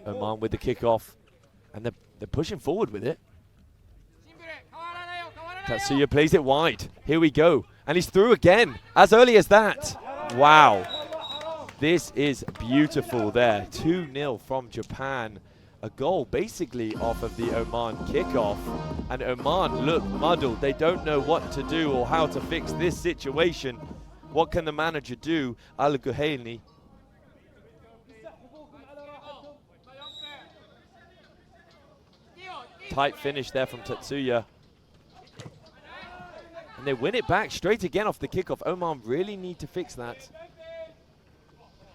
Oman with the kickoff, and they're pushing forward with it. Tatsuya plays it wide. Here we go. And he's through again, as early as that. Wow. This is beautiful there. 2-0 from Japan. A goal basically off of the Oman kickoff. And Oman look muddled. They don't know what to do or how to fix this situation. What can the manager do? Al-Guhaini. Tight finish there from Tatsuya. And they win it back straight again off the kickoff. Oman really need to fix that.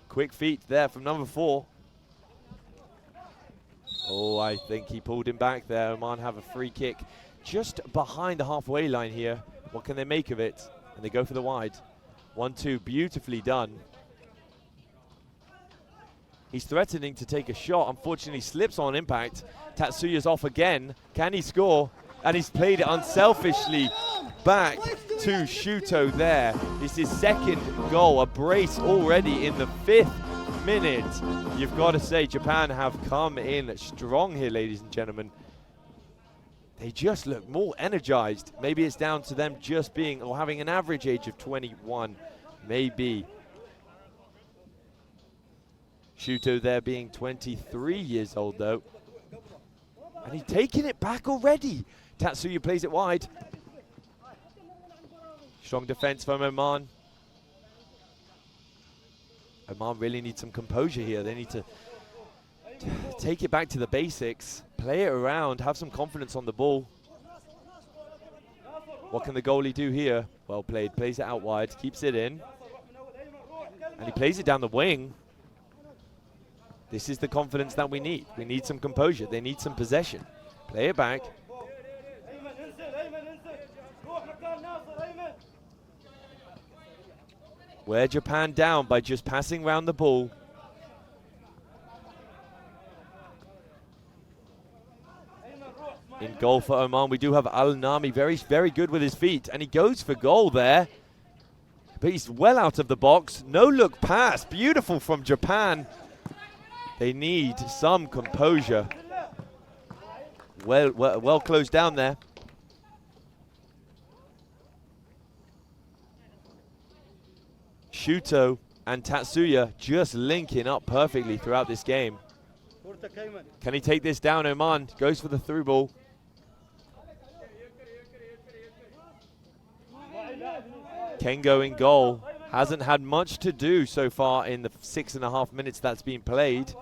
Quick feet there from number 4. Oh, I think he pulled him back there. Oman have a free kick just behind the halfway line here. What can they make of it? And they go for the wide. 1-2, beautifully done. He's threatening to take a shot. Unfortunately, slips on impact. Tatsuya's off again. Can he score? And he's played it unselfishly back to Shuto there. This is second goal, a brace already in the 5th minute. You've got to say Japan have come in strong here, ladies and gentlemen. They just look more energized. Maybe it's down to them just being or having an average age of 21, maybe. Shuto there being 23 years old though. And he's taking it back already. Tatsuya plays it wide. Strong defense from Oman. Oman really needs some composure here. They need to take it back to the basics, play it around, have some confidence on the ball. What can the goalie do here? Well played, plays it out wide, keeps it in. And he plays it down the wing. This is the confidence that we need. We need some composure. They need some possession. Play it back. Wear Japan down by just passing around the ball. In goal for Oman, we do have Al-Nami, very good with his feet, and he goes for goal there. But he's well out of the box. No look pass, beautiful from Japan. They need some composure. Well closed down there. Shuto and Tatsuya just linking up perfectly throughout this game. Can he take this down? Oman goes for the through ball. Kengo in goal. Hasn't had much to do so far in the 6.5 minutes that's been played.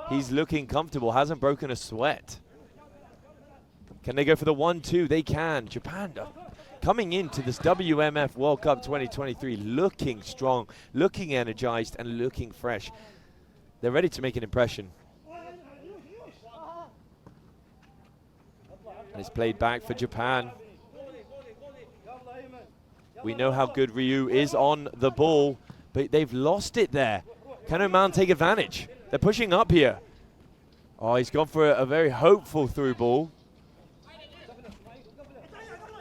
He's looking comfortable, hasn't broken a sweat. Can they go for the 1-2? They can. Japan coming into this WMF World Cup 2023 looking strong, looking energized, and looking fresh. They're ready to make an impression. And it's played back for Japan. We know how good Ryu is on the ball, but they've lost it there. Can Oman take advantage? They're pushing up here. Oh, he's gone for a very hopeful through ball.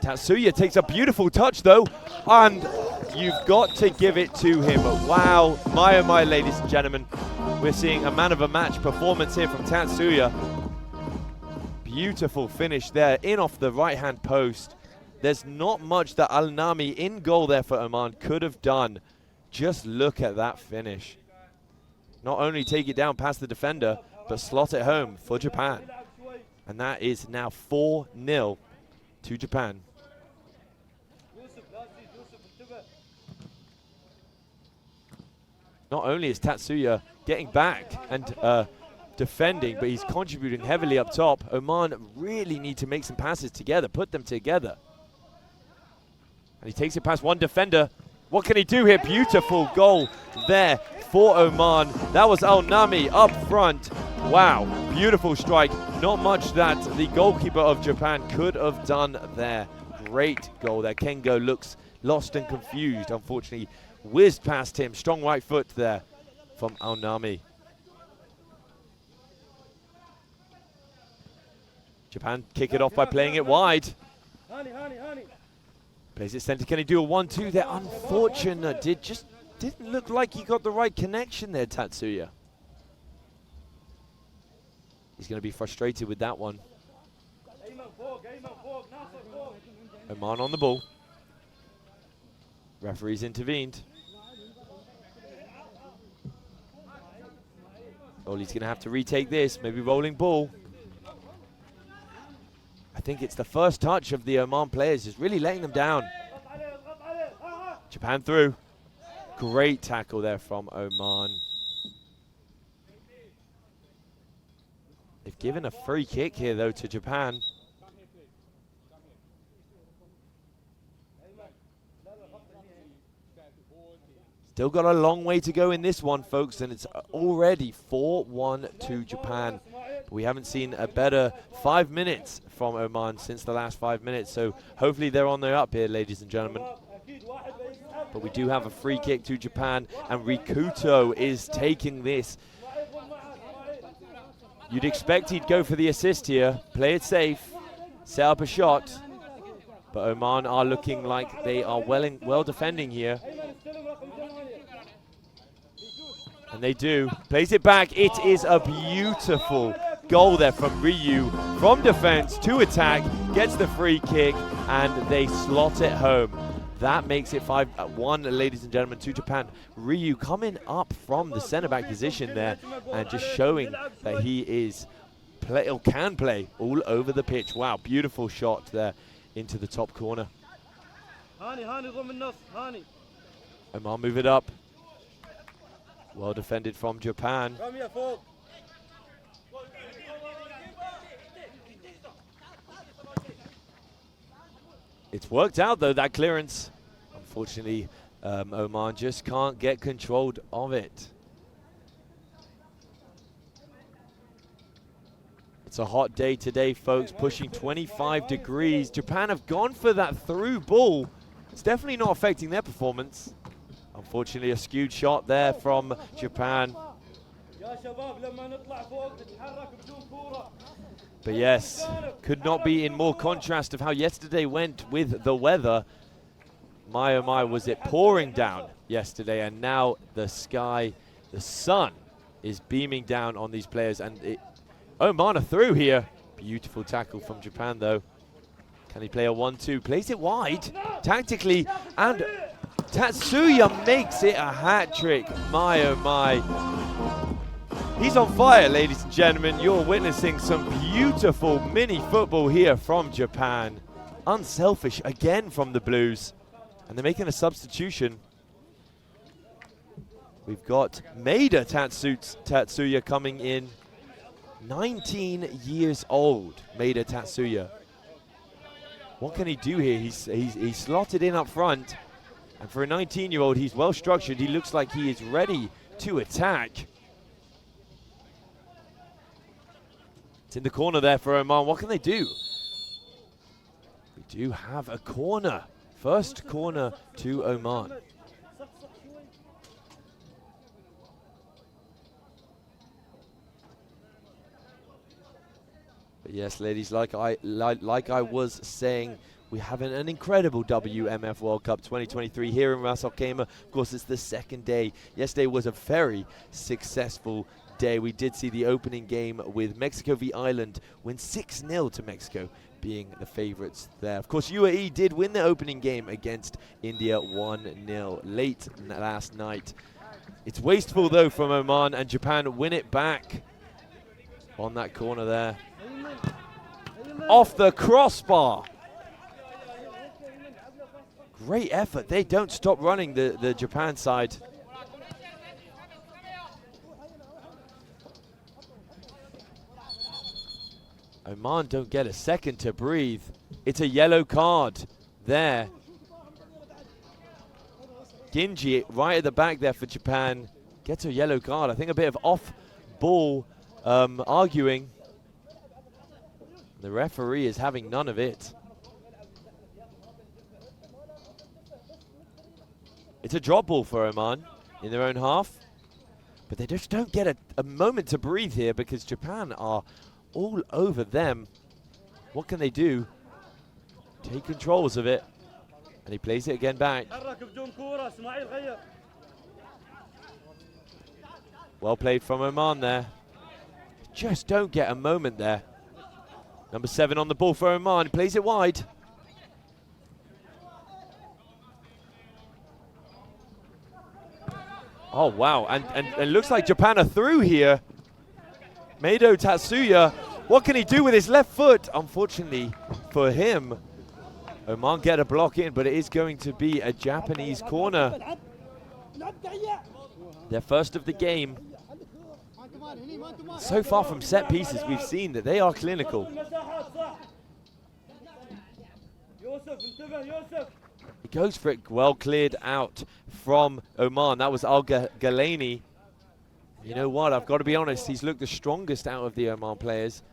Tatsuya takes a beautiful touch though, and you've got to give it to him. Wow, my oh my, ladies and gentlemen. We're seeing a man of a match performance here from Tatsuya. Beautiful finish there, in off the right-hand post. There's not much that Al-Nami in goal there for Oman could have done. Just look at that finish. Not only take it down past the defender, but slot it home for Japan. And that is now 4-0 to Japan. Not only is Tatsuya getting back and defending, but he's contributing heavily up top. Oman really need to make some passes together, put them together. And he takes it past one defender. What can he do here? Beautiful goal there for Oman. That was Al-Nami up front. Wow, beautiful strike. Not much that the goalkeeper of Japan could have done there. Great goal there. Kengo looks lost and confused. Unfortunately, whizzed past him. Strong right foot there from Al-Nami. Japan kick it off by playing it wide. Plays it center. Can he do a 1-2 there? Unfortunate. Didn't look like he got the right connection there, Tatsuya. He's going to be frustrated with that one. Oman on the ball. Referee's intervened. Ollie's going to have to retake this, maybe rolling ball. I think it's the first touch of the Oman players, just really letting them down. Japan through. Great tackle there from Oman. They've given a free kick here, though, to Japan. Still got a long way to go in this one, folks, and it's already 4-1 to Japan. But we haven't seen a better 5 minutes from Oman since the last 5 minutes, so hopefully they're on their up here, ladies and gentlemen. But we do have a free kick to Japan, and Rikuto is taking this. You'd expect he'd go for the assist here, play it safe, set up a shot. But Oman are looking like they are well defending here. And they do. Plays it back. It is a beautiful goal there from Ryu. From defense to attack. Gets the free kick. And they slot it home. That makes it 5-1, ladies and gentlemen, to Japan. Ryu coming up from the centre-back position there. And just showing that he is can play all over the pitch. Wow, beautiful shot there into the top corner. Oman move it up. Well defended from Japan. It's worked out though, that clearance. Unfortunately, Oman just can't get control of it. It's a hot day today, folks, pushing 25 degrees. Japan have gone for that through ball. It's definitely not affecting their performance. Unfortunately, a skewed shot there from Japan. But yes, could not be in more contrast of how yesterday went with the weather. My oh my, was it pouring down yesterday, and now the sky, the sun is beaming down on these players, and Oman are through here. Beautiful tackle from Japan though. Can he play a 1-2? Plays it wide, tactically, and Tatsuya makes it a hat trick. My oh my. He's on fire, ladies and gentlemen. You're witnessing some beautiful mini football here from Japan. Unselfish again from the Blues. And they're making a substitution. We've got Maeda Tatsuya coming in. 19 years old, Maeda Tatsuya. What can he do here? He's slotted in up front. And for a 19-year-old, he's well structured. He looks like he is ready to attack. It's in the corner there for Oman. What can they do? We do have a corner. First corner to Oman. But yes, ladies, like I was saying, we have an incredible WMF World Cup 2023 here in Ras Al Khaimah. Of course, it's the second day. Yesterday was a very successful day. We did see the opening game with Mexico v Ireland win 6-0 to Mexico, being the favorites there. Of course, UAE did win the opening game against India 1-0 late last night. It's wasteful, though, from Oman, and Japan win it back on that corner there. Off the crossbar. Great effort. They don't stop running, the Japan side. Oman don't get a second to breathe. It's a yellow card there. Ginji right at the back there for Japan gets a yellow card. I think a bit of off-ball arguing. The referee is having none of it. It's a drop ball for Oman in their own half. But they just don't get a moment to breathe here because Japan are all over them. What can they do? Take controls of it. And he plays it again back. Well played from Oman there. just don't get a moment there. Number 7 on the ball for Oman, plays it wide. Oh, wow, and it looks like Japan are through here. Meido Tatsuya, what can he do with his left foot? Unfortunately for him, Oman get a block in, but it is going to be a Japanese corner. Their first of the game. So far from set pieces, we've seen that they are clinical. He goes for it, well cleared out from Oman. That was Al-Ghalani. You know what, I've got to be honest, he's looked the strongest out of the Oman players,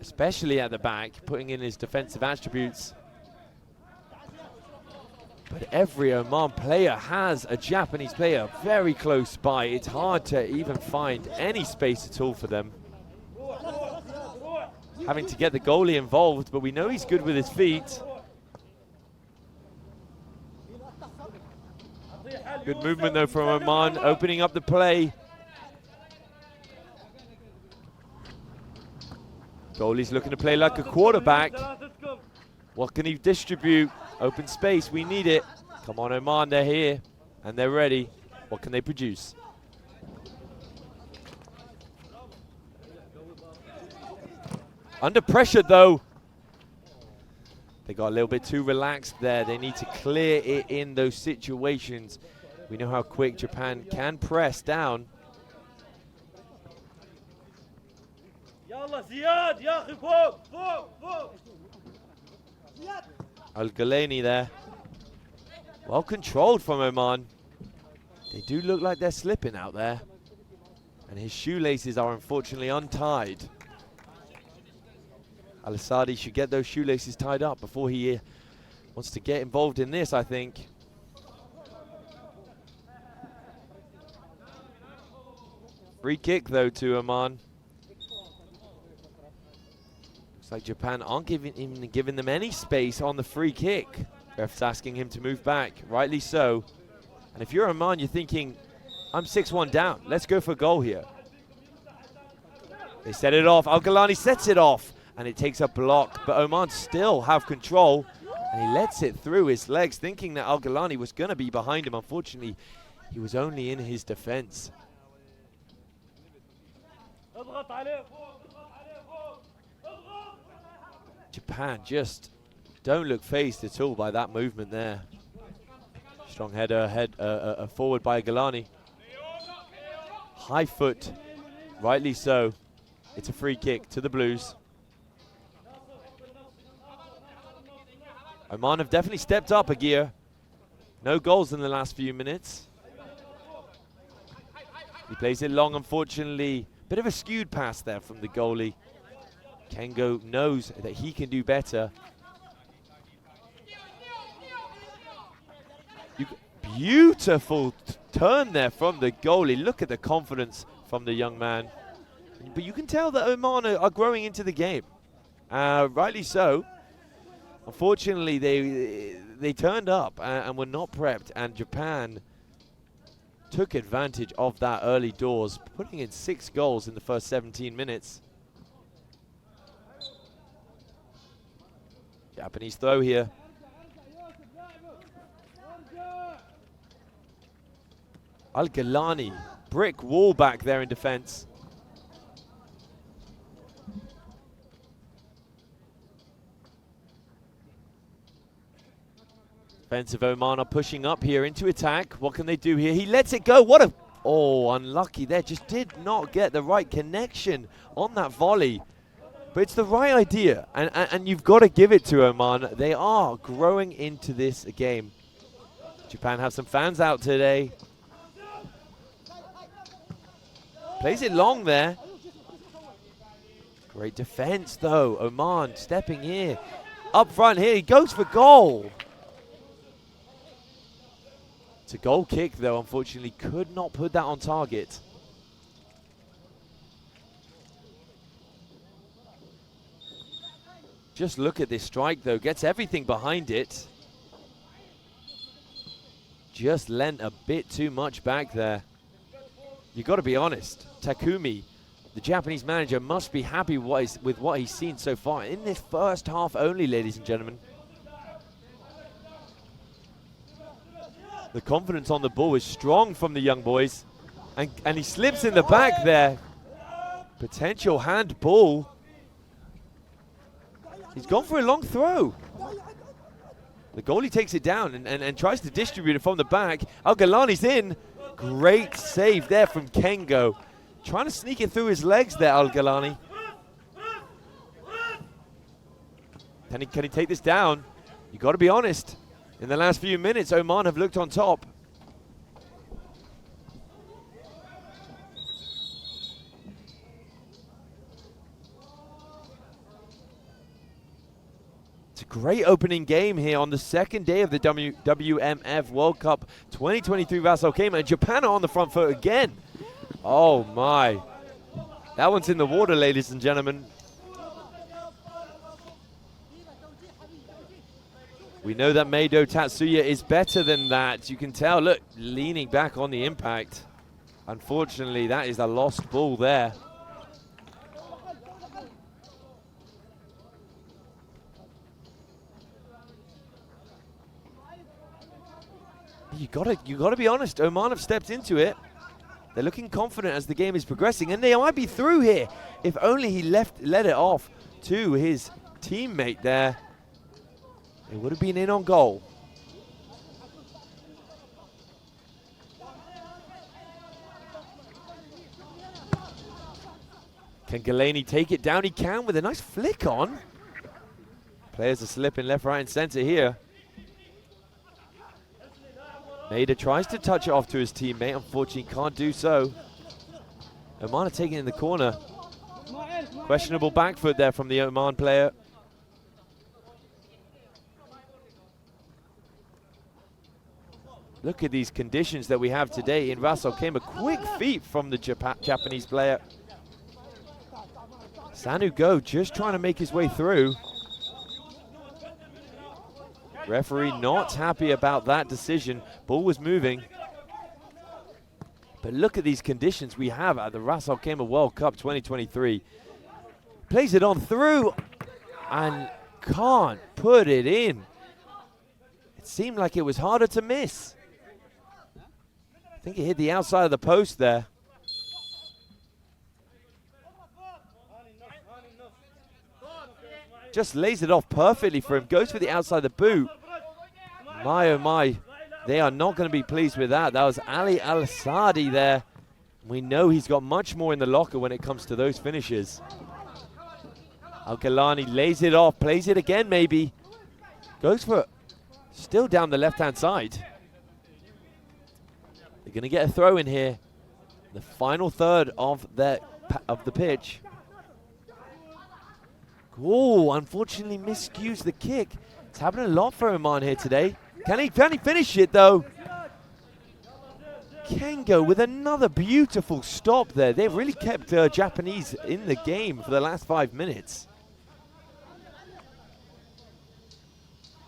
especially at the back, putting in his defensive attributes. But every Oman player has a Japanese player very close by. It's hard to even find any space at all for them. Having to get the goalie involved, but we know he's good with his feet. Good movement though from Oman, opening up the play. Goalie's looking to play like a quarterback. What can he distribute? Open space, we need it. Come on, Oman, they're here and they're ready. What can they produce? Under pressure though. They got a little bit too relaxed there. They need to clear it in those situations. We know how quick Japan can press down. Al-Ghalani there. Well controlled from Oman. They do look like they're slipping out there. And his shoelaces are unfortunately untied. Al-Asadi should get those shoelaces tied up before he wants to get involved in this, I think. Free kick though to Oman. Looks like Japan aren't giving them any space on the free kick. Ref's asking him to move back, rightly so. And if you're Oman, you're thinking, I'm 6-1 down. Let's go for a goal here. They set it off. Al-Ghalani sets it off, and it takes a block. But Oman still have control, and he lets it through his legs, thinking that Al-Ghalani was going to be behind him. Unfortunately, he was only in his defense. Japan just don't look phased at all by that movement there. Strong header forward by Ghalani. High foot, rightly so. It's a free kick to the Blues. Oman have definitely stepped up a gear. No goals in the last few minutes. He plays it long, unfortunately. Bit of a skewed pass there from the goalie. Kengo knows that he can do better. Beautiful turn there from the goalie. Look at the confidence from the young man. But you can tell that Oman are growing into the game. Rightly so. Unfortunately, they turned up and were not prepped, and Japan took advantage of that early doors, putting in 6 goals in the first 17 minutes. Japanese throw here. Al-Ghalani, brick wall back there in defense. Defensive Oman are pushing up here into attack. What can they do here? He lets it go. What a... Oh, unlucky there. Just did not get the right connection on that volley. But it's the right idea. And you've got to give it to Oman. They are growing into this game. Japan have some fans out today. Plays it long there. Great defense, though. Oman stepping here. Up front here. He goes for goal. It's a goal kick, though. Unfortunately, could not put that on target. Just look at this strike, though. Gets everything behind it. Just lent a bit too much back there. You've got to be honest. Takumi the Japanese manager must be happy with what he's seen so far in this first half only, ladies and gentlemen. The confidence on the ball is strong from the young boys. And he slips in the back there. Potential handball. He's gone for a long throw. The goalie takes it down and tries to distribute it from the back. Al-Ghalani's in. Great save there from Kengo. Trying to sneak it through his legs there, Al-Ghalani. Can he take this down? You got to be honest. In the last few minutes, Oman have looked on top. It's a great opening game here on the second day of the WMF World Cup 2023 Ras Al Khaimah, and Japan are on the front foot again. Oh my. That one's in the water, ladies and gentlemen. We know that Meido Tatsuya is better than that. You can tell, look, leaning back on the impact. Unfortunately, that is a lost ball there. You gotta be honest. Oman have stepped into it. They're looking confident as the game is progressing, and they might be through here. If only he let it off to his teammate there. It would have been in on goal. Can Ghalani take it down? He can with a nice flick on. Players are slipping left, right, and center here. Maida tries to touch it off to his teammate. Unfortunately, can't do so. Oman are taking it in the corner. Questionable back foot there from the Oman player. Look at these conditions that we have today in Ras Al Khaimah. Quick feet from the Japanese player. Sanu Go just trying to make his way through. Referee not happy about that decision. Ball was moving. But look at these conditions we have at the Ras Al Khaimah World Cup 2023. Plays it on through and can't put it in. It seemed like it was harder to miss. I think it hit the outside of the post there. Just lays it off perfectly for him. Goes for the outside of the boot. My, oh my. They are not going to be pleased with that. That was Ali Al-Sadi there. We know he's got much more in the locker when it comes to those finishes. Al-Ghalani lays it off. Plays it again maybe. Goes for it. Still down the left-hand side. They're going to get a throw in here. The final third of the pitch. Oh, unfortunately miscues the kick. It's happening a lot for Oman here today. Can he finish it though? Kengo with another beautiful stop there. They've really kept Japanese in the game for the last 5 minutes.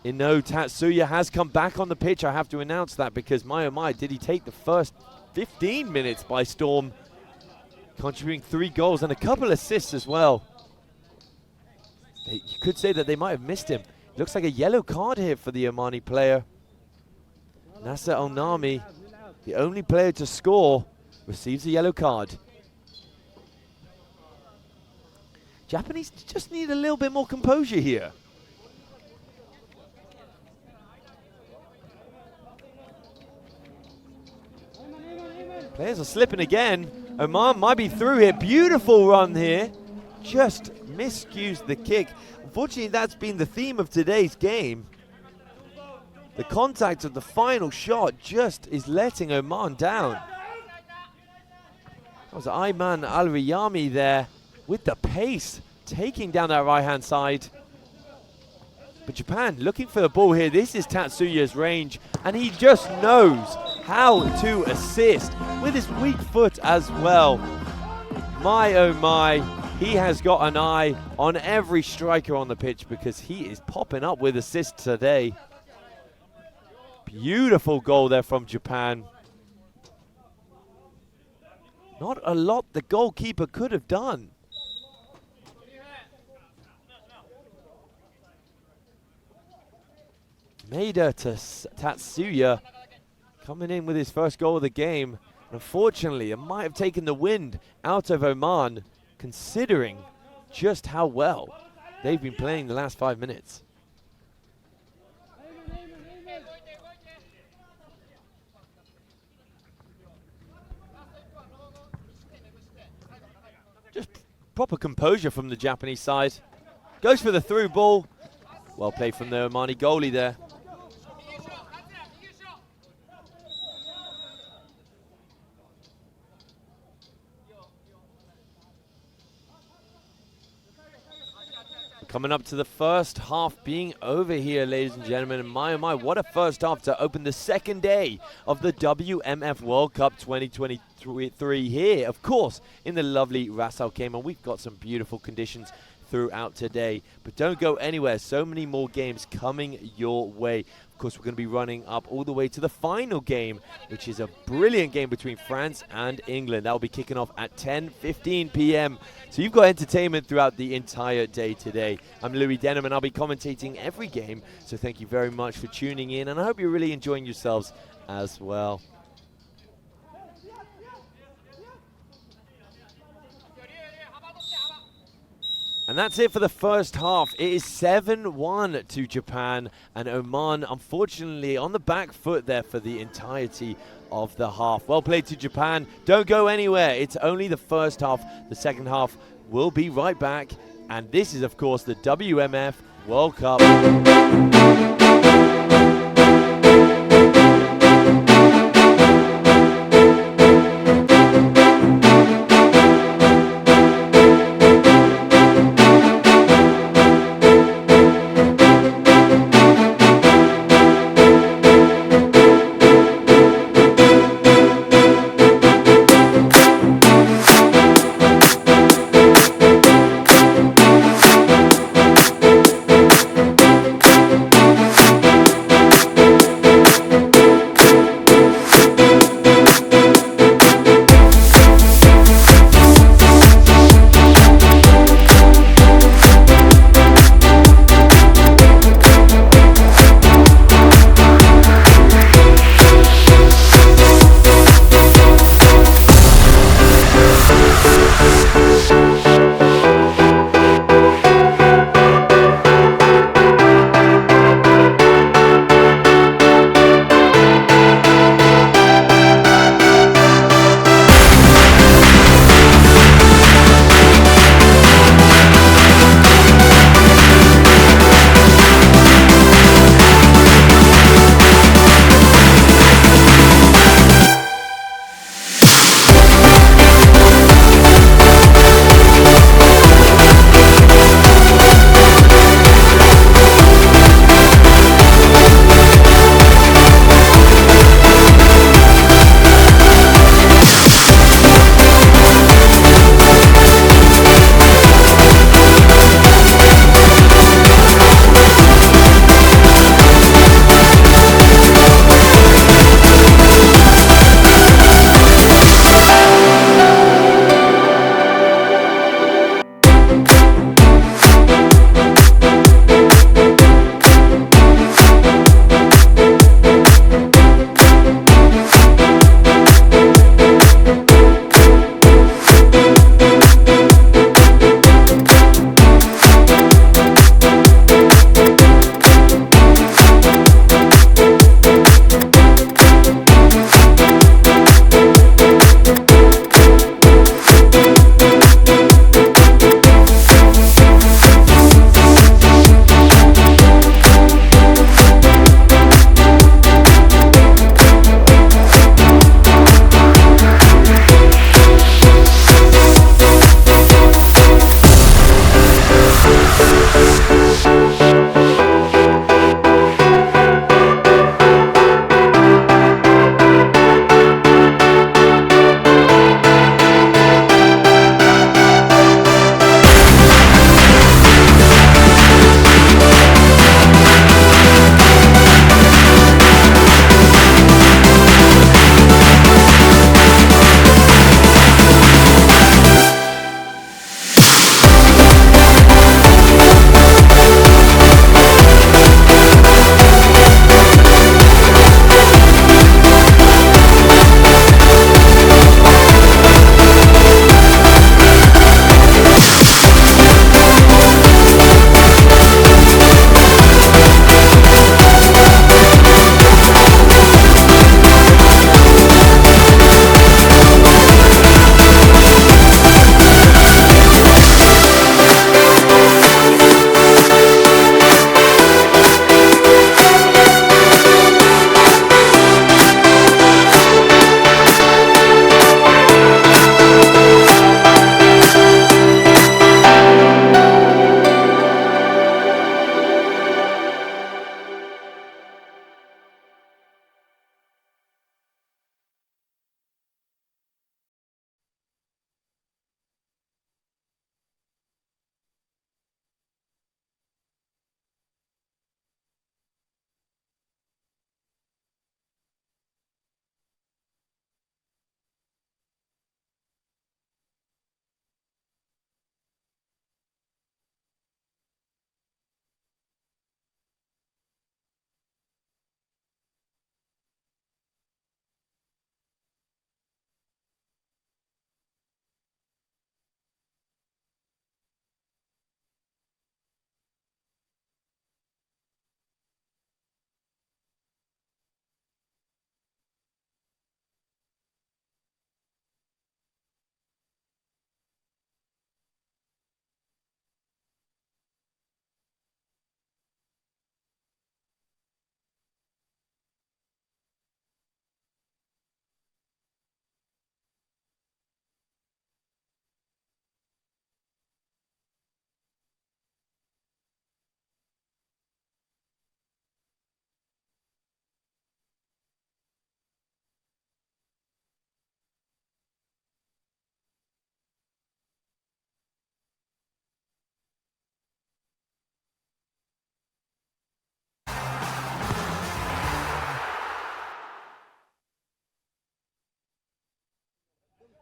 Ino Tatsuya has come back on the pitch. I have to announce that because my oh my, did he take the first 15 minutes by storm. Contributing 3 goals and a couple assists as well. You could say that they might have missed him. Looks like a yellow card here for the Omani player. Nasser Al-Nami, the only player to score, receives a yellow card. Japanese just need a little bit more composure here. Players are slipping again. Oman might be through here. Beautiful run here. Just miscues the kick. Unfortunately, that's been the theme of today's game. The contact of the final shot just is letting Oman down. That was Ayman Al-Riyami there with the pace, taking down that right-hand side. But Japan looking for the ball here. This is Tatsuya's range, and he just knows how to assist with his weak foot as well. My oh my, he has got an eye on every striker on the pitch because he is popping up with assists today. Beautiful goal there from Japan. Not a lot the goalkeeper could have done. Maeda to Tatsuya, coming in with his first goal of the game. Unfortunately, it might have taken the wind out of Oman, considering just how well they've been playing the last 5 minutes. Just proper composure from the Japanese side. Goes for the through ball. Well played from the Omani goalie there. Coming up to the first half being over here, ladies and gentlemen. And my, oh my, what a first half to open the second day of the WMF World Cup 2023 here, of course, in the lovely Ras Al Khaimah. We've got some beautiful conditions throughout today, but don't go anywhere. So many more games coming your way. Of course, we're going to be running up all the way to the final game, which is a brilliant game between France and England. That will be kicking off at 10:15 p.m. So you've got entertainment throughout the entire day today. I'm Louis Denham, and I'll be commentating every game. So thank you very much for tuning in, and I hope you're really enjoying yourselves as well. And that's it for the first half. It is 7-1 to Japan, and Oman, unfortunately, on the back foot there for the entirety of the half. Well played to Japan. Don't go anywhere. It's only the first half. The second half will be right back. And this is, of course, the WMF World Cup.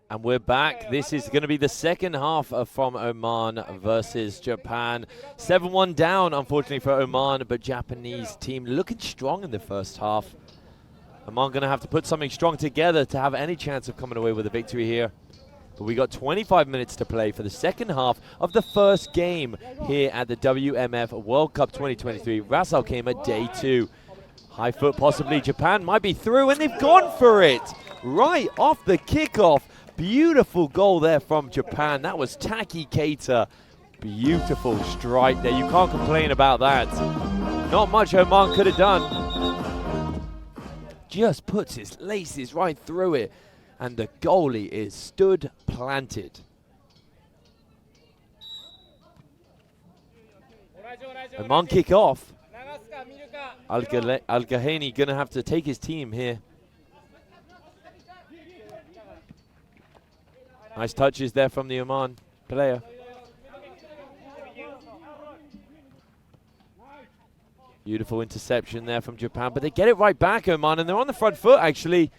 And we're back. This is going to be the second half from Oman versus Japan. 7-1 down, unfortunately, for Oman, but Japanese team looking strong in the first half. Oman going to have to put something strong together to have any chance of coming away with a victory here. But we got 25 minutes to play for the second half of the first game here at the WMF World Cup 2023. Ras Al Khaimah Day 2. High foot possibly. Japan might be through, and they've gone for it right off the kickoff. Beautiful goal there from Japan. That was Taki Keita. Beautiful strike there. You can't complain about that. Not much Oman could have done. Just puts his laces right through it. And the goalie is stood planted. Oman kick off. Al-Gahani going to have to take his team here. Nice touches there from the Oman player. Beautiful interception there from Japan, but they get it right back, Oman, and they're on the front foot, actually.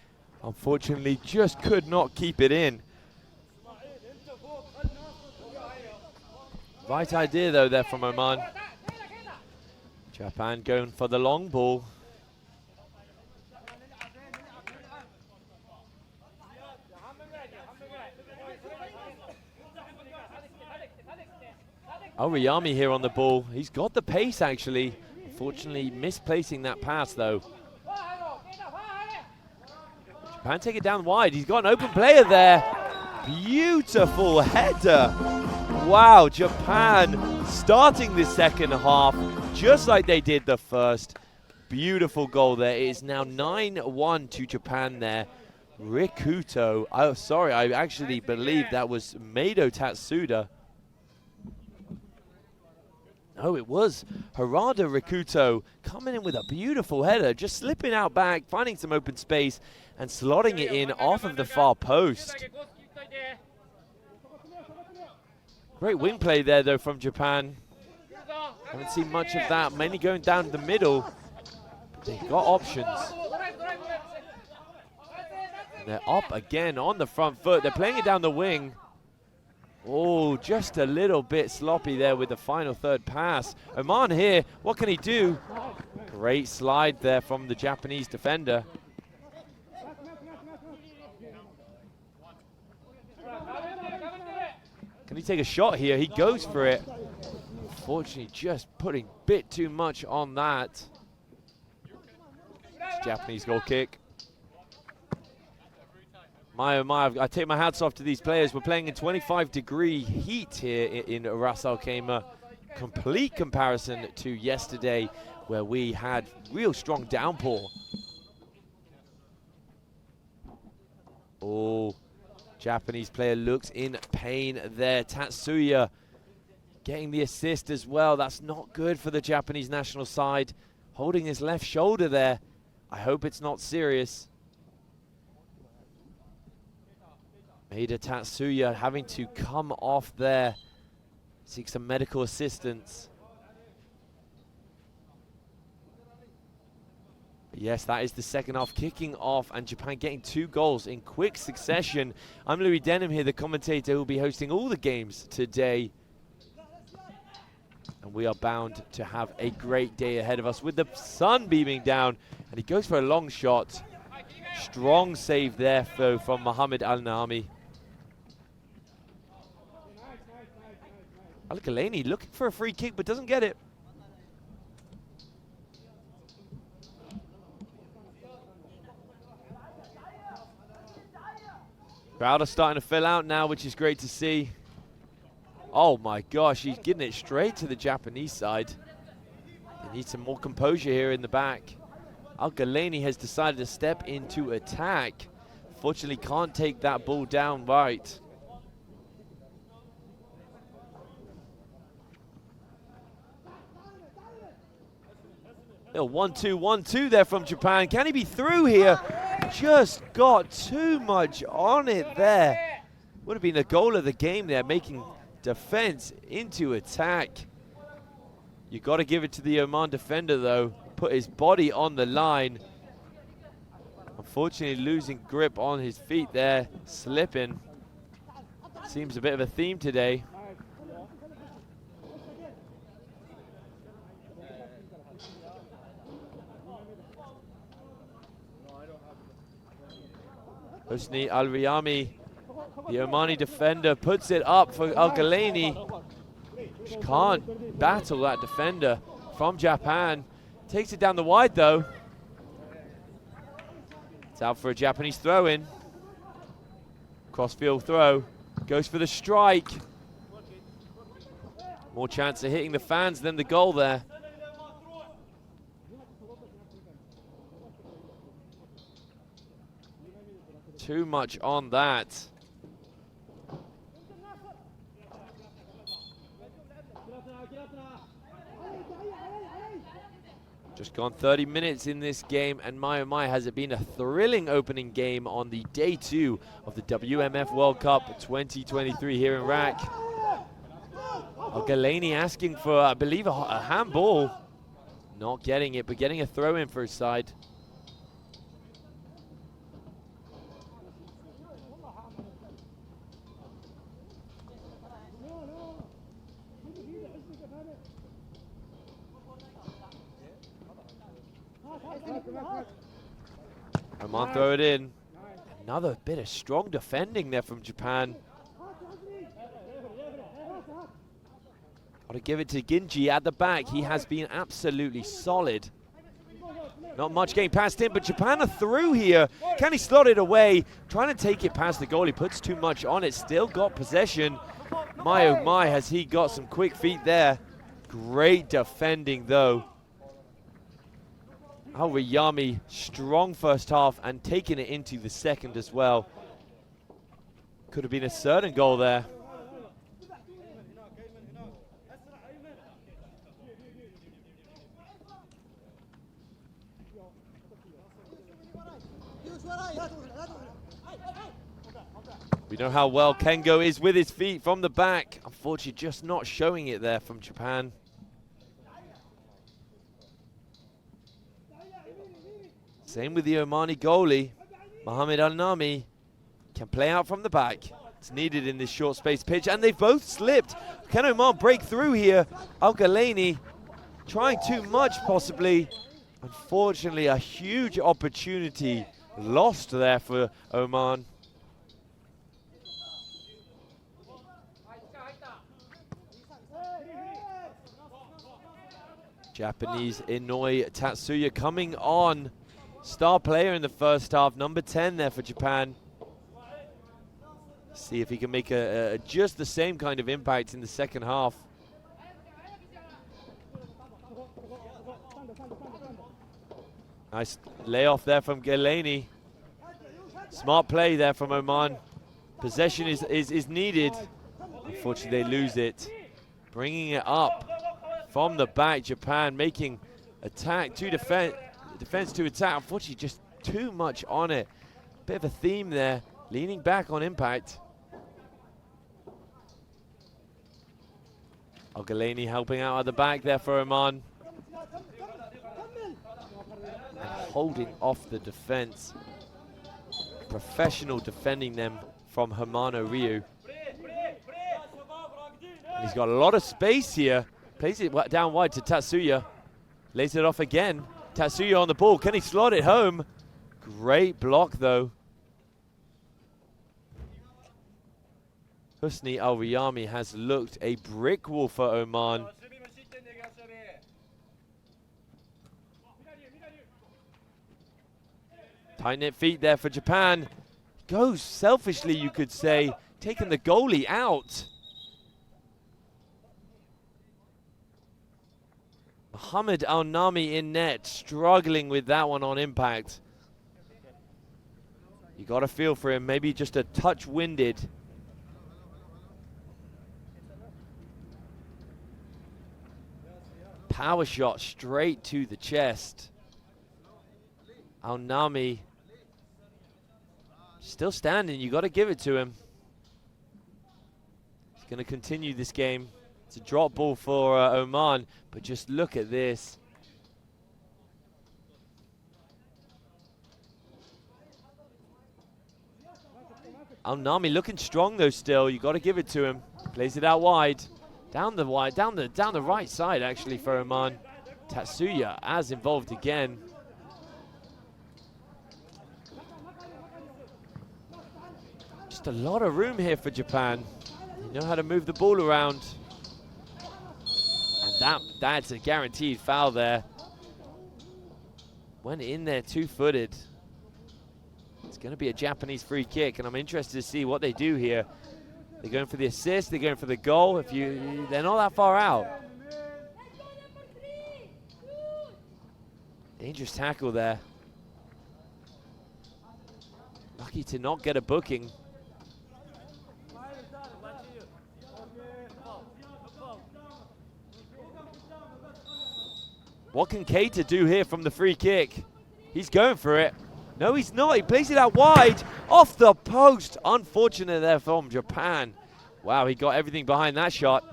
Unfortunately, just could not keep it in. Right idea, though, there from Oman. Japan going for the long ball. Aoyami here on the ball. He's got the pace, actually. Unfortunately, misplacing that pass, though. Japan take it down wide. He's got an open player there. Beautiful header. Wow, Japan starting the second half just like they did the first. Beautiful goal there. It is now 9-1 to Japan there. Rikuto. Oh, sorry, I actually believe that was Meido Tatsuda. Oh, it was Harada Rikuto coming in with a beautiful header, just slipping out back, finding some open space, and slotting it in off of the far post. Great wing play there, though, from Japan. Haven't seen much of that, mainly going down the middle. They've got options. And they're up again on the front foot. They're playing it down the wing. Oh, just a little bit sloppy there with the final third pass. Oman here, what can he do? Great slide there from the Japanese defender. Can he take a shot here? He goes for it. Unfortunately, just putting a bit too much on that. Japanese goal kick. My, I take my hats off to these players. We're playing in 25-degree heat here in Ras Al Khaimah. Complete comparison to yesterday, where we had real strong downpour. Oh, Japanese player looks in pain there. Tatsuya getting the assist as well. That's not good for the Japanese national side. Holding his left shoulder there. I hope it's not serious. Maeda Tatsuya having to come off there, seek some medical assistance. But yes, that is the second half kicking off, and Japan getting 2 goals in quick succession. I'm Louis Denham here, the commentator who will be hosting all the games today. And we are bound to have a great day ahead of us with the sun beaming down. And he goes for a long shot. Strong save there, though, from Mohamed Al-Naami. Al-Ghalani looking for a free kick, but doesn't get it. Crowd are starting to fill out now, which is great to see. Oh my gosh, he's getting it straight to the Japanese side. They need some more composure here in the back. Al-Ghalani has decided to step into attack. Fortunately, can't take that ball down right. Little 1-2 there from Japan. Can he be through here? Just got too much on it there. Would have been the goal of the game there, making defense into attack. You got to give it to the Oman defender, though. Put his body on the line. Unfortunately, losing grip on his feet there, slipping. Seems a bit of a theme today. Hosni Al-Riyami, the Omani defender, puts it up for Al-Ghalani. Just can't battle that defender from Japan. Takes it down the wide though. It's out for a Japanese throw-in. Crossfield throw, goes for the strike. More chance of hitting the fans than the goal there. Too much on that. Just gone 30 minutes in this game, and my oh my, has it been a thrilling opening game on the day 2 of the WMF World Cup 2023 here in RAC. Al-Ghalani asking for, I believe, a handball. Not getting it, but getting a throw in for his side. Oman throw it in. Another bit of strong defending there from Japan. Got to give it to Ginji at the back. He has been absolutely solid. Not much getting past him, but Japan are through here. Can he slot it away? Trying to take it past the goal. He puts too much on it. Still got possession. My oh my, has he got some quick feet there. Great defending though. Al-Riyami, strong first half and taking it into the second as well. Could have been a certain goal there. We know how well Kengo is with his feet from the back. Unfortunately, just not showing it there from Japan. Same with the Omani goalie. Mohamed Al-Nami can play out from the back. It's needed in this short space pitch, and they've both slipped. Can Oman break through here? Al-Ghalani trying too much, possibly. Unfortunately, a huge opportunity lost there for Oman. Japanese Inoi Tatsuya coming on. Star player in the first half, number 10 there for Japan. See if he can make just the same kind of impact in the second half. Nice layoff there from Ghalani. Smart play there from Oman. Possession is needed. Unfortunately, they lose it. Bringing it up from the back, Japan making attack to defense to attack. Unfortunately, just too much on it. Bit of a theme there. Leaning back on impact. Al-Ghalani helping out at the back there for Oman. And holding off the defense. Professional defending them from Hamano Ryu. And he's got a lot of space here. Plays it down wide to Tatsuya. Lays it off again. Tatsuya on the ball. Can he slot it home? Great block though. Hosni Al-Riyami has looked a brick wall for Oman. Tight knit feet there for Japan. Goes selfishly, you could say, taking the goalie out. Mohamed Al-Nami in net, struggling with that one on impact. You got a feel for him, maybe just a touch winded. Power shot straight to the chest. Al-Nami still standing, you got to give it to him. He's going to continue this game. It's a drop ball for Oman, but just look at this. Nami looking strong though still. You got to give it to him. Plays it out wide. Down the right side actually for Oman. Tatsuya as involved again. Just a lot of room here for Japan. They know how to move the ball around. And that's a guaranteed foul there. Went in there two-footed. It's going to be a Japanese free kick, and I'm interested to see what they do here. They're going for the assist, they're going for the goal. They're not that far out. Dangerous tackle there. Lucky to not get a booking. What can Keita do here from the free kick? He's going for it. No, he's not. He plays it out wide. Off the post. Unfortunate there from Japan. Wow, he got everything behind that shot.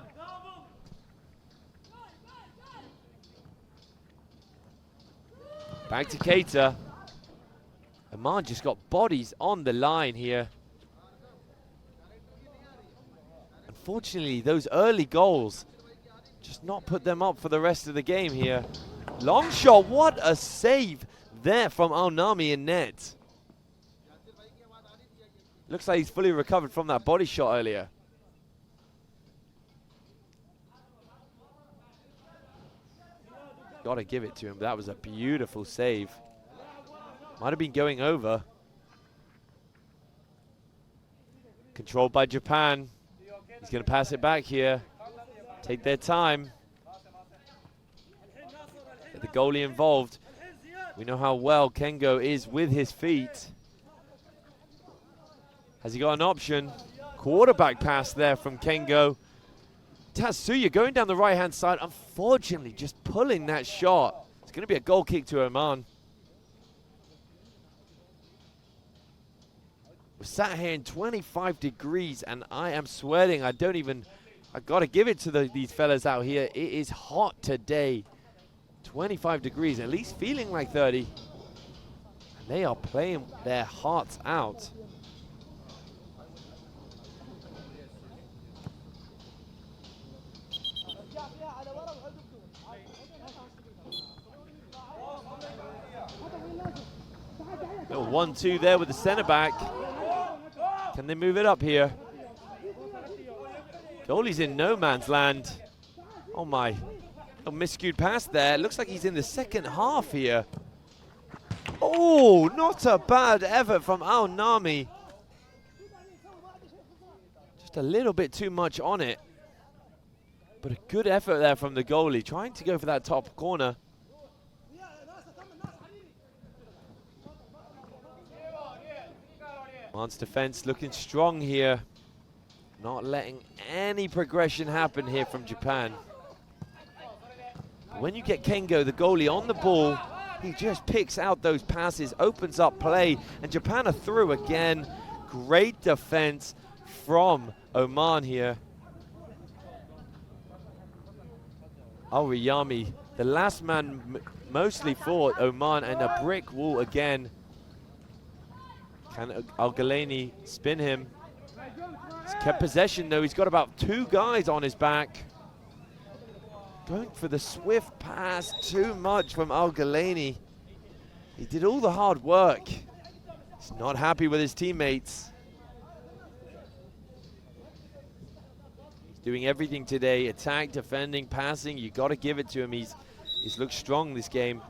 Back to Keita. Oman just got bodies on the line here. Unfortunately, those early goals just not put them up for the rest of the game here. Long shot. What a save there from Nami in net. Looks like he's fully recovered from that body shot earlier. Gotta give it to him. That was a beautiful save. Might have been going over. Controlled by Japan. He's gonna pass it back here. Take their time. Get the goalie involved. We know how well Kengo is with his feet. Has he got an option? Quarterback pass there from Kengo. Tatsuya going down the right-hand side. Unfortunately, just pulling that shot. It's going to be a goal kick to Oman. We're sat here in 25 degrees, and I am sweating. I got to give it to these fellas out here. It is hot today. 25 degrees, at least feeling like 30. And they are playing their hearts out. Little 1-2 there with the center back. Can they move it up here? Goalie's in no man's land. Oh my. A miscued pass there. Looks like he's in the second half here. Oh, not a bad effort from Nami. Just a little bit too much on it. But a good effort there from the goalie, trying to go for that top corner. Oman's defense looking strong here. Not letting any progression happen here from Japan. When you get Kengo, the goalie, on the ball, he just picks out those passes, opens up play, and Japan are through again. Great defense from Oman here. Aoyama, the last man mostly fought Oman, and a brick wall again. Can Al-Ghalani spin him? He's kept possession though. He's got about 2 guys on his back. Going for the swift pass, too much from Al-Ghalani. He did all the hard work. He's not happy with his teammates. He's doing everything today. Attack, defending, passing. You got to give it to him. He's looked strong this game.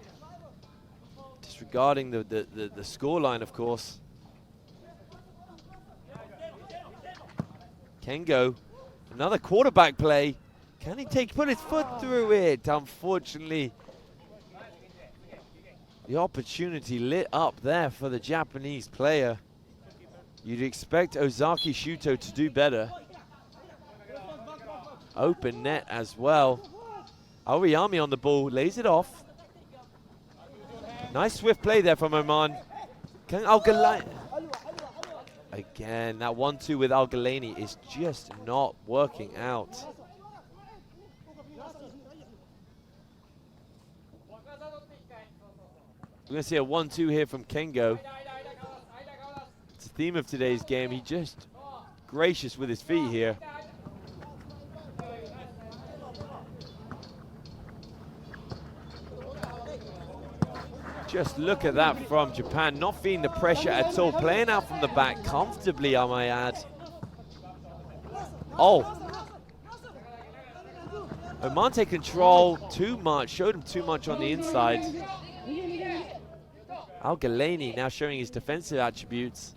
Disregarding the scoreline, of course. Kengo, another quarterback play. Can he put his foot through it? Unfortunately, the opportunity lit up there for the Japanese player. You'd expect Ozaki Shuto to do better. Open net as well. Aoyama on the ball, lays it off. Nice swift play there from Oman. Can Al-Ghalani... Again, that 1-2 with Al-Ghalani is just not working out. We're going to see a 1-2 here from Kengo. It's theme of today's game. He just gracious with his feet here. Just look at that from Japan, not feeling the pressure at all, playing out from the back comfortably, I might add. Oh. Oman take control too much, showed him too much on the inside. Al-Ghalani now showing his defensive attributes.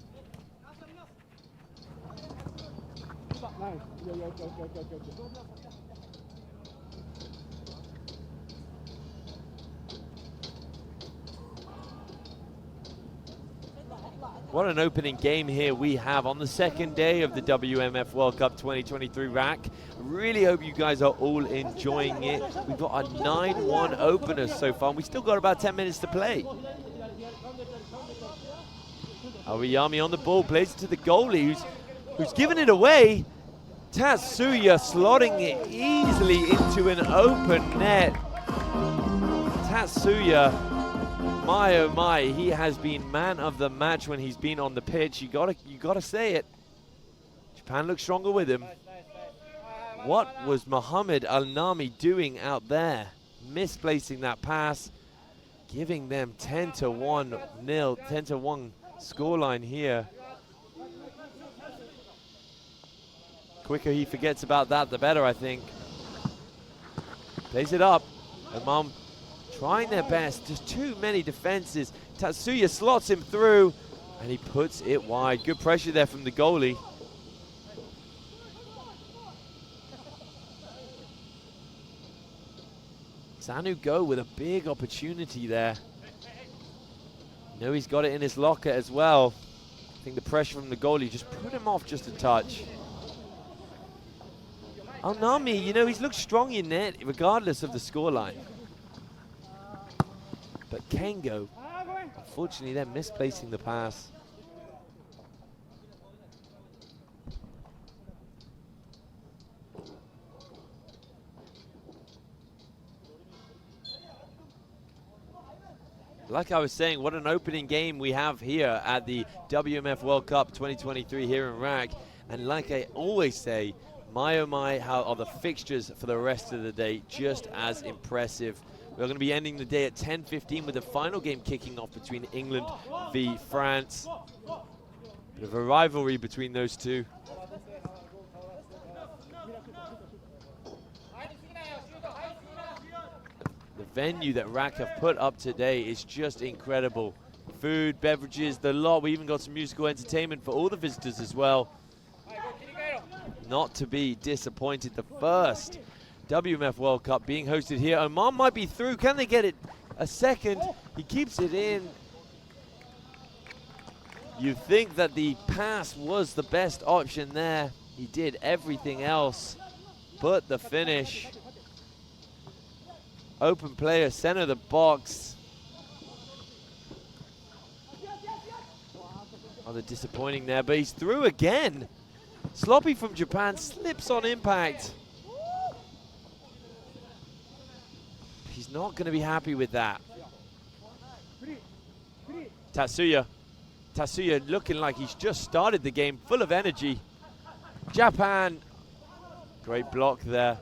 What an opening game here we have on the second day of the WMF World Cup 2023 rack. Really hope you guys are all enjoying it. We've got a 9-1 opener so far, and we still got about 10 minutes to play. Aoyami on the ball, plays it to the goalie, who's given it away. Tatsuya slotting it easily into an open net. Tatsuya, my oh my, he has been man of the match when he's been on the pitch. You gotta say it. Japan looks stronger with him. What was Mohamed Al-Nami doing out there? Misplacing that pass, giving them 10-1 scoreline here. Quicker he forgets about that, the better, I think. Plays it up. Oman trying their best, just too many defenses. Tatsuya slots him through, and he puts it wide. Good pressure there from the goalie. Sanu Go with a big opportunity there. You know he's got it in his locker as well. I think the pressure from the goalie just put him off just a touch. Al-Nami, you know, he's looked strong in net regardless of the scoreline. But Kengo, unfortunately, they're misplacing the pass. Like I was saying, what an opening game we have here at the WMF World Cup 2023 here in RAC. And like I always say, my oh my, how are the fixtures for the rest of the day just as impressive. We're going to be ending the day at 10:15 with the final game kicking off between England v France. Bit of a rivalry between those two. The venue that RAC have put up today is just incredible. Food, beverages, the lot. We even got some musical entertainment for all the visitors as well. Not to be disappointed. The first WMF World Cup being hosted here. Oman might be through. Can they get it a second? He keeps it in. You think that the pass was the best option there. He did everything else but the finish. Open player, center of the box. Rather disappointing there, but he's through again. Sloppy from Japan, slips on impact. He's not going to be happy with that. Tatsuya looking like he's just started the game, full of energy. Japan, great block there.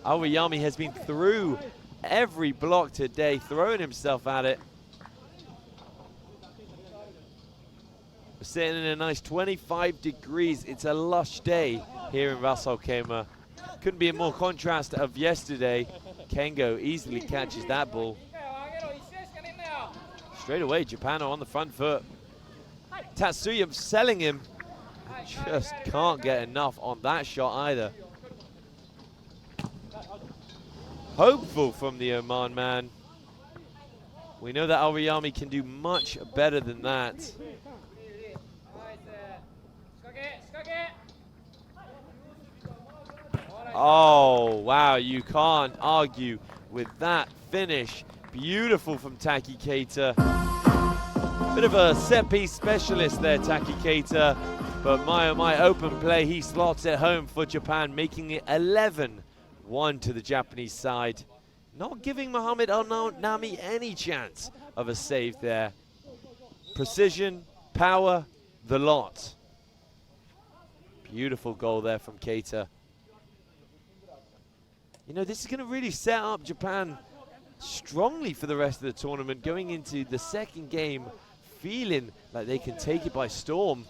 Aoyami has been through every block today, throwing himself at it. We're sitting in a nice 25 degrees. It's a lush day here in Ras Al Khaimah. Couldn't be a more contrast of yesterday. Kengo easily catches that ball. Straight away, Japan are on the front foot. Tatsuya selling him. Just can't get enough on that shot either. Hopeful from the Oman man. We know that Aoyami can do much better than that. Oh, wow, you can't argue with that finish. Beautiful from Taki Keita. Bit of a set-piece specialist there, Taki Keita. But my oh my, open play, he slots it home for Japan, making it 11-1 to the Japanese side. Not giving Mohamed Al-Nami any chance of a save there. Precision, power, the lot. Beautiful goal there from Keita. You know, this is going to really set up Japan strongly for the rest of the tournament, going into the second game feeling like they can take it by storm.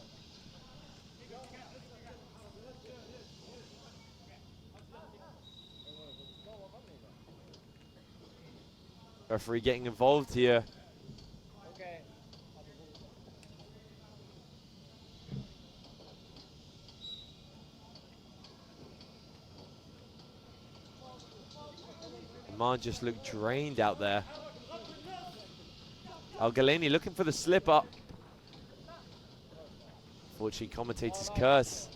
Referee getting involved here. Oman just looked drained out there. Al-Ghalani looking for the slip up. Fortunately, commentator's curse.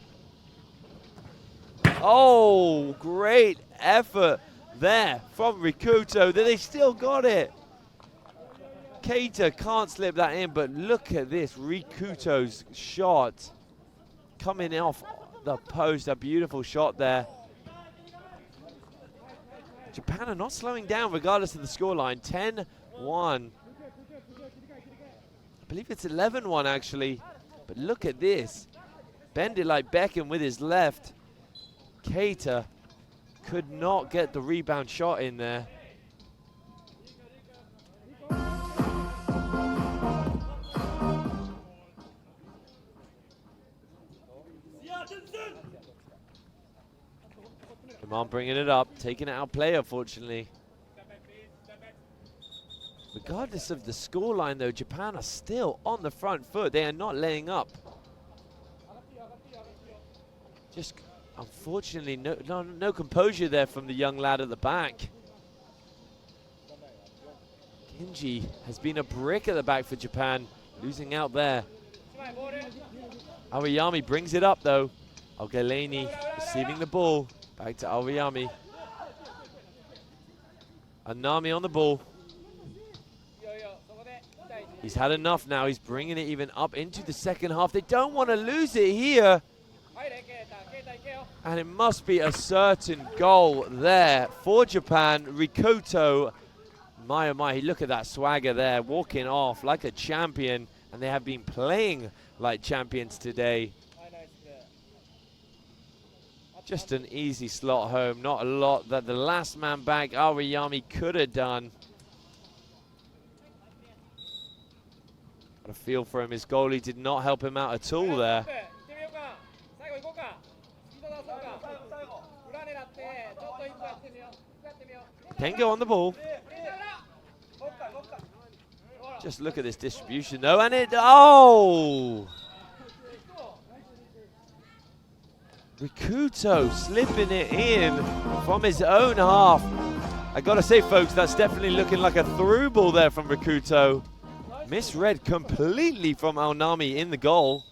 Oh, great effort there from Rikuto. They still got it. Keita can't slip that in, but look at this. Rikuto's shot coming off the post. A beautiful shot there. Japan are not slowing down regardless of the scoreline. 10-1. I believe it's 11-1 actually. But look at this. Bend it like Beckham with his left. Keita could not get the rebound shot in there. Oman bringing it up, taking it out play, unfortunately. Regardless of the scoreline, though, Japan are still on the front foot. They are not laying up. Just, unfortunately, no composure there from the young lad at the back. Kinji has been a brick at the back for Japan, losing out there. Aoyami brings it up, though. Al-Ghalani receiving the ball. Back to Aoyami. Anami on the ball. He's had enough now. He's bringing it even up into the second half. They don't want to lose it here. And it must be a certain goal there for Japan. Rikuto, my oh my, look at that swagger there, walking off like a champion. And they have been playing like champions today. Just an easy slot home, not a lot that the last man back, Aoyami, could have done. Got a feel for him, his goalie did not help him out at all there. Kengo on the ball. Just look at this distribution though, and it, oh! Rikuto slipping it in from his own half. I gotta say, folks, that's definitely looking like a through ball there from Rikuto. Misread completely from Aonami in the goal.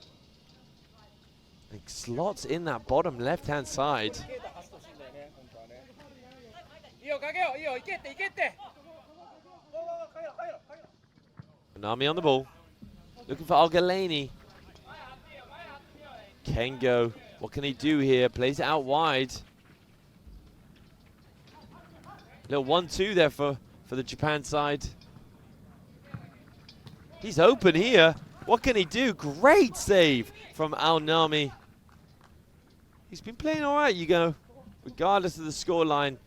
It slots in that bottom left-hand side. Aonami on the ball. Looking for Al-Ghalani. Kengo. What can he do here? Plays it out wide. Little 1-2 there for the Japan side. He's open here. What can he do? Great save from Aonami. He's been playing all right, you go. Regardless of the scoreline.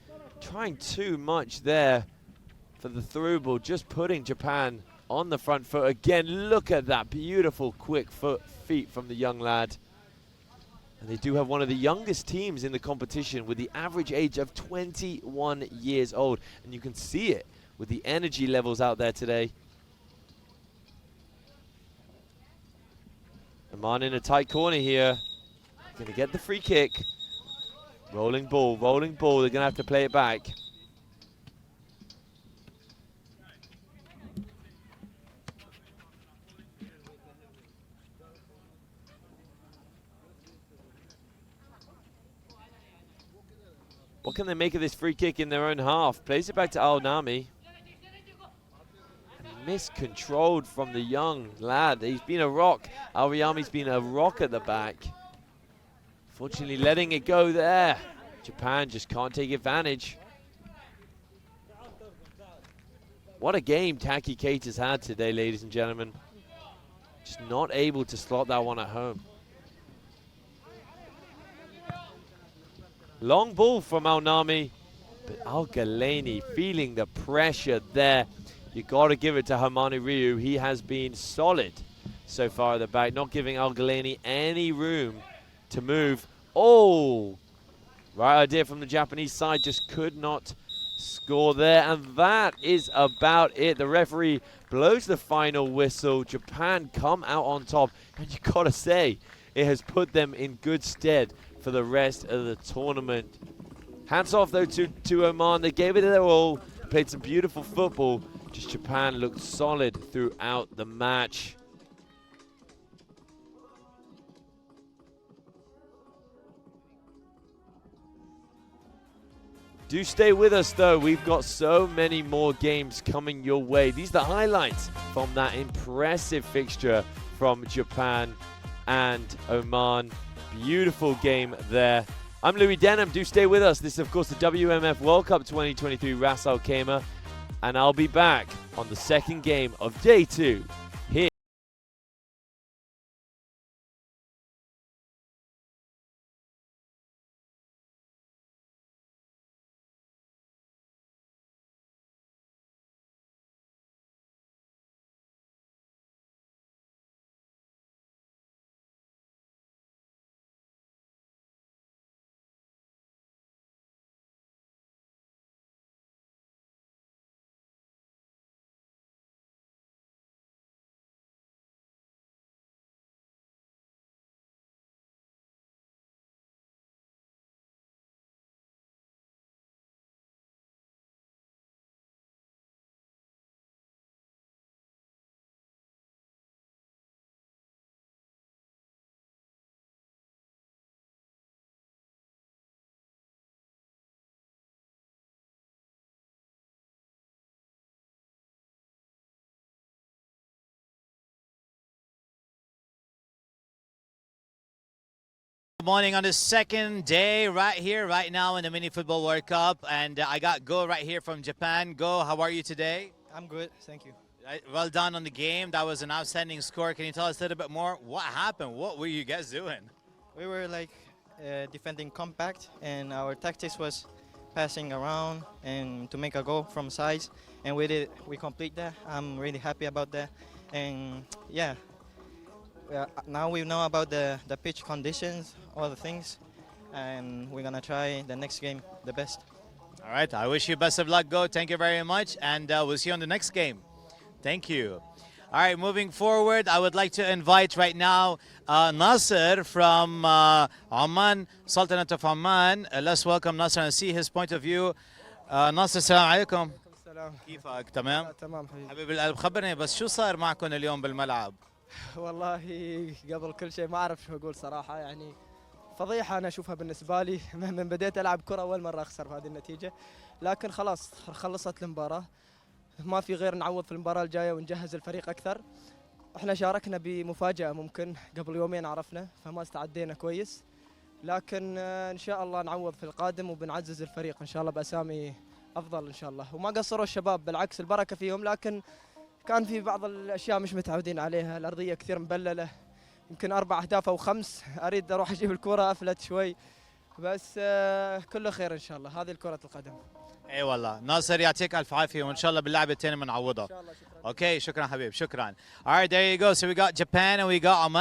Trying too much there for the through ball. Just putting Japan on the front foot. Again, look at that beautiful quick feet from the young lad. And they do have one of the youngest teams in the competition with the average age of 21 years old. And you can see it with the energy levels out there today. Oman in a tight corner here. Gonna get the free kick. Rolling ball, rolling ball. They're gonna have to play it back. What can they make of this free kick in their own half? Plays it back to Aonami. Miscontrolled from the young lad. He's been a rock. Aoyami's been a rock at the back. Fortunately, letting it go there. Japan just can't take advantage. What a game Taki Keita's had today, ladies and gentlemen. Just not able to slot that one at home. Long ball from Al Nami, but Al Galeni feeling the pressure there. You got to give it to Hamani Ryu. He has been solid so far at the back, not giving Al Galeni any room to move. Oh, right idea from the Japanese side, just could not score there. And that is about it. The referee blows the final whistle. Japan come out on top. And you got to say, it has put them in good stead for the rest of the tournament. Hats off, though, to Oman. They gave it their all, played some beautiful football. Just Japan looked solid throughout the match. Do stay with us, though. We've got so many more games coming your way. These are the highlights from that impressive fixture from Japan and Oman. Beautiful game there. I'm Louis Denham. Do stay with us. This is, of course, the WMF World Cup 2023 Ras Al Khaimah. And I'll be back on the second game of day 2 here. Good morning on the second day right here, right now in the Mini Football World Cup. And I got Go right here from Japan. Go, how are you today? I'm good, thank you. Well done on the game. That was an outstanding score. Can you tell us a little bit more? What happened? What were you guys doing? We were like defending compact, and our tactics was passing around and to make a goal from sides. And we did. We complete that. I'm really happy about that. And yeah, now we know about the pitch conditions, all the things, and we're gonna try the next game the best. All right, I wish you best of luck, Go. Thank you very much, and we'll see you on the next game. Thank you. All right, moving forward, I would like to invite right now Nasser from Oman, Sultanate of Oman. Let's welcome Nasser and see his point of view. Nasser, السلام عليكم. كيفك؟ تمام؟ تمام حبيبي. حبيب القلب، خبرني بس شو صار معكم اليوم بالملعب؟ والله قبل كل شيء ما اعرف شو اقول صراحه، يعني فضيحه انا اشوفها بالنسبه لي. من بديت العب كره اول مره اخسر بهذه النتيجه، لكن خلاص خلصت المباراه، ما في غير نعوض في المباراه الجايه ونجهز الفريق اكثر. احنا شاركنا بمفاجاه، ممكن قبل يومين عرفنا فما استعدينا كويس، لكن ان شاء الله نعوض في القادم وبنعزز الفريق ان شاء الله باسامي افضل ان شاء الله. وما قصروا الشباب، بالعكس البركه فيهم، لكن كان في بعض الاشياء مش متعودين عليها. الارضيه كثير مبلله، يمكن 4 أهداف او 5، اريد اروح اجيب الكره افلت شوي، بس كله خير ان شاء الله. هذه كره القدم. اي والله. ناصر يعطيك الف عافيه، وان شاء الله باللعبه الثانيه بنعوضها. ان شاء الله. شكرا. اوكي، شكرا حبيب، شكرا. All right, there you go. So we got Japan and we got Oman.